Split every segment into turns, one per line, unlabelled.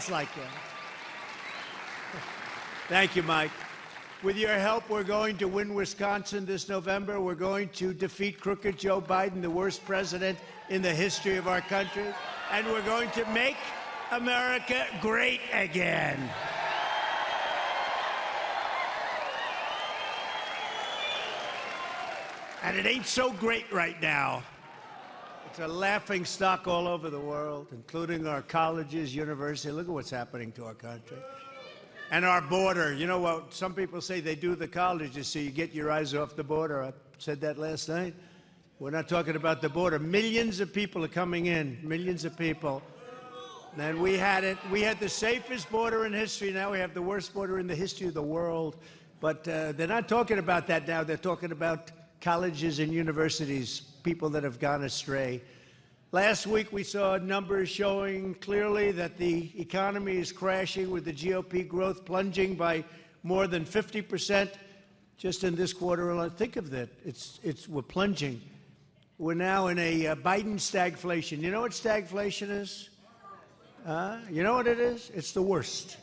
heads like you. Thank you, Mike. With your help, we're going to win Wisconsin this November. We're going to defeat crooked Joe Biden, the worst president in the history of our country. And we're going to make America great again. And it ain't so great right now. It's a laughing stock all over the world, including our colleges, universities. Look at what's happening to our country. And our border. You know what? Some people say they do the colleges so you get your eyes off the border. I said that last night. We're not talking about the border. Millions of people are coming in. Millions of people. And we had the safest border in history. Now we have the worst border in the history of the world. But they're not talking about that now. They're talking about colleges and universities, people that have gone astray. Last week, we saw numbers showing clearly that the economy is crashing, with the GOP growth plunging by more than 50% just in this quarter alone. Think of that. We're plunging. We're now in a Biden stagflation. You know what stagflation is? You know what it is? It's the worst.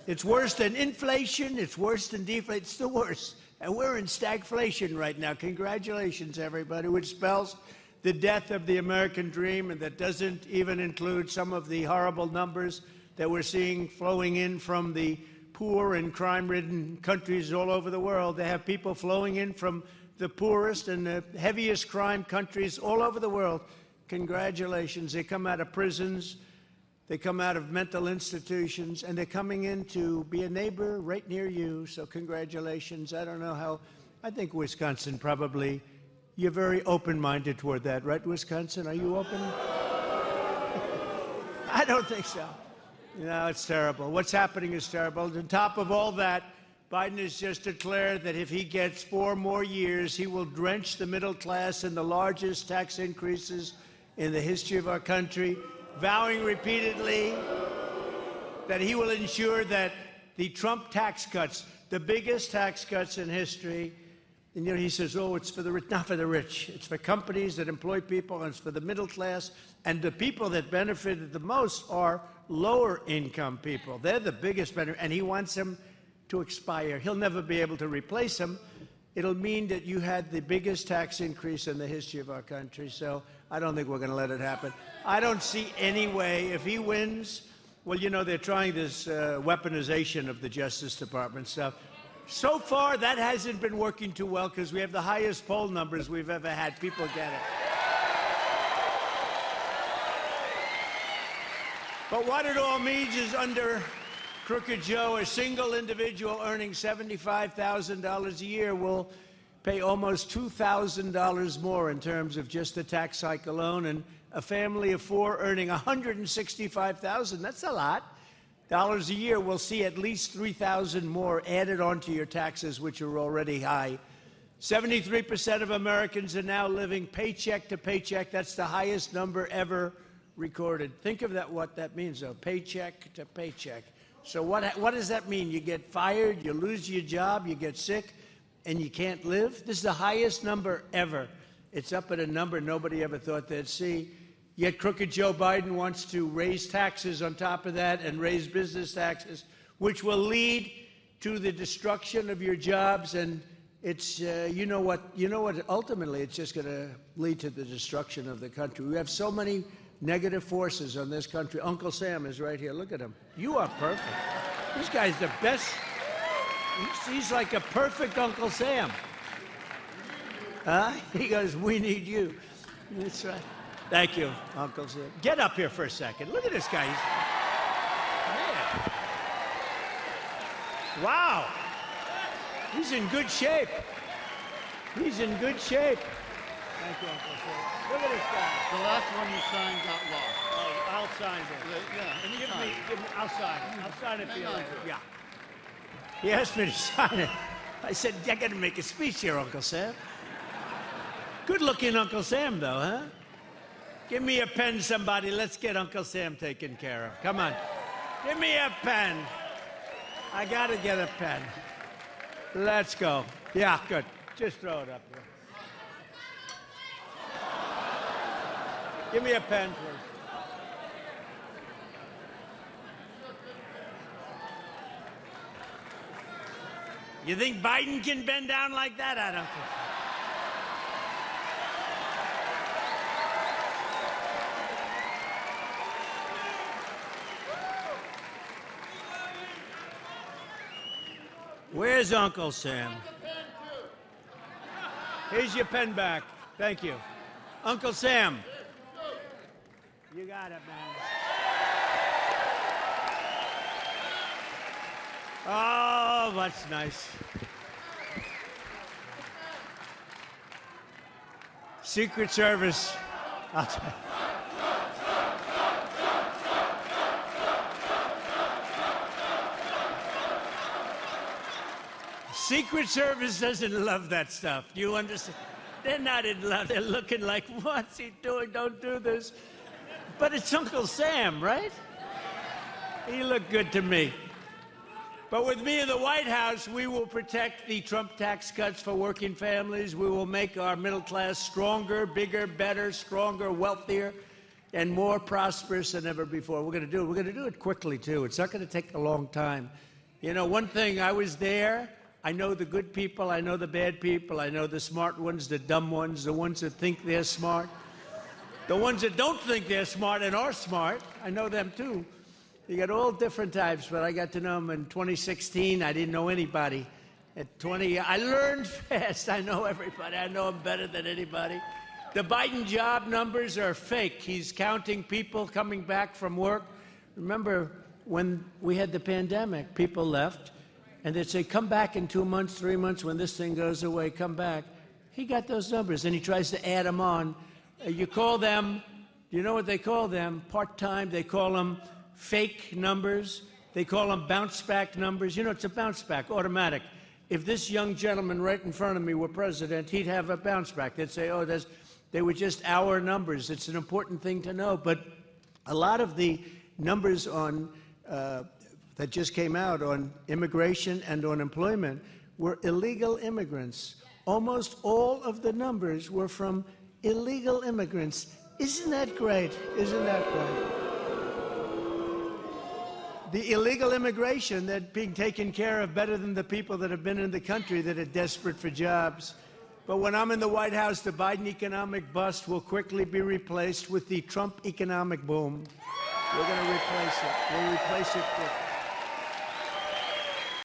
It's worse than inflation. It's worse than deflation. It's the worst. And we're in stagflation right now. Congratulations, everybody, which spells the death of the American dream, and that doesn't even include some of the horrible numbers that we're seeing flowing in from the poor and crime-ridden countries all over the world. They have people flowing in from the poorest and the heaviest crime countries all over the world. Congratulations. They come out of prisons. They come out of mental institutions, and they're coming in to be a neighbor right near you. So congratulations. I don't know how. I think Wisconsin probably, you're very open-minded toward that, right, Wisconsin? Are you open? I don't think so. No, it's terrible. What's happening is terrible. On top of all that, Biden has just declared that if he gets 4 more years, he will drench the middle class in the largest tax increases in the history of our country, vowing repeatedly that he will ensure that the Trump tax cuts, the biggest tax cuts in history, and he says, oh, it's for the rich, not for the rich. It's for companies that employ people, and it's for the middle class. And the people that benefited the most are lower income people. They're the biggest benefit, and he wants them to expire. He'll never be able to replace them. It'll mean that you had the biggest tax increase in the history of our country. So I don't think we're going to let it happen. I don't see any way. If he wins, well, they're trying this weaponization of the Justice Department stuff. So far, that hasn't been working too well because we have the highest poll numbers we've ever had. People get it. But what it all means is under Crooked Joe, a single individual earning $75,000 a year will pay almost $2,000 more in terms of just the tax hike alone, and a family of 4 earning $165,000, that's a lot, dollars a year will see at least $3,000 more added onto your taxes, which are already high. 73% of Americans are now living paycheck to paycheck. That's the highest number ever recorded. Think of that, what that means, though, paycheck to paycheck. So what does that mean? You get fired, you lose your job, you get sick, and you can't live? This is the highest number ever. It's up at a number nobody ever thought they'd see. Yet Crooked Joe Biden wants to raise taxes on top of that and raise business taxes, which will lead to the destruction of your jobs. And it's, you know what, ultimately it's just going to lead to the destruction of the country. We have so many negative forces on this country. Uncle Sam is right here. Look at him. You are perfect. This guy's the best. He's like a perfect Uncle Sam. He goes, we need you. That's right. Thank you, Uncle Sam. Get up here for a second. Look at this guy. Wow. He's in good shape. He's in good shape. Thank you, Uncle Sam. Look at this guy.
The last one you signed got lost.
Oh, I'll sign it.
Yeah.
I'll sign it. I'll sign it for you. Yeah. He asked me to sign it. I said, I got to make a speech here, Uncle Sam. Good-looking Uncle Sam, though, huh? Give me a pen, somebody. Let's get Uncle Sam taken care of. Come on. Give me a pen. I got to get a pen. Let's go. Yeah, good. Just throw it up there. Give me a pen, please. You think Biden can bend down like that? I don't think so. Where's Uncle Sam? Here's your pen back. Thank you. Uncle Sam. You got it, man. Oh, that's nice. Secret Service. I'll tell you. Secret Service doesn't love that stuff. Do you understand? They're not in love. They're looking like, what's he doing? Don't do this. But it's Uncle Sam, right? He looked good to me. But with me in the White House, we will protect the Trump tax cuts for working families. We will make our middle class stronger, bigger, better, stronger, wealthier, and more prosperous than ever before. We're going to do it. We're going to do it quickly, too. It's not going to take a long time. You know, one thing, I was there. I know the good people. I know the bad people. I know the smart ones, the dumb ones, the ones that think they're smart. The ones that don't think they're smart and are smart, I know them, too. You got all different types, but I got to know them in 2016. I didn't know anybody. At 20, I learned fast. I know everybody. I know them better than anybody. The Biden job numbers are fake. He's counting people coming back from work. Remember, when we had the pandemic, people left, and they'd say, come back in 2 months, 3 months, when this thing goes away, come back. He got those numbers, and he tries to add them on. You call them, you know what they call them? Part-time. They call them fake numbers. They call them bounce-back numbers. You know, it's a bounce-back, automatic. If this young gentleman right in front of me were president, he'd have a bounce-back. They'd say, oh, they were just our numbers. It's an important thing to know. But a lot of the numbers on that just came out on immigration and on employment were illegal immigrants. Almost all of the numbers were from illegal immigrants. Isn't that great? Isn't that great? The illegal immigration that's being taken care of better than the people that have been in the country that are desperate for jobs. But when I'm in the White House, the Biden economic bust will quickly be replaced with the Trump economic boom. We're going to replace it. We'll replace it with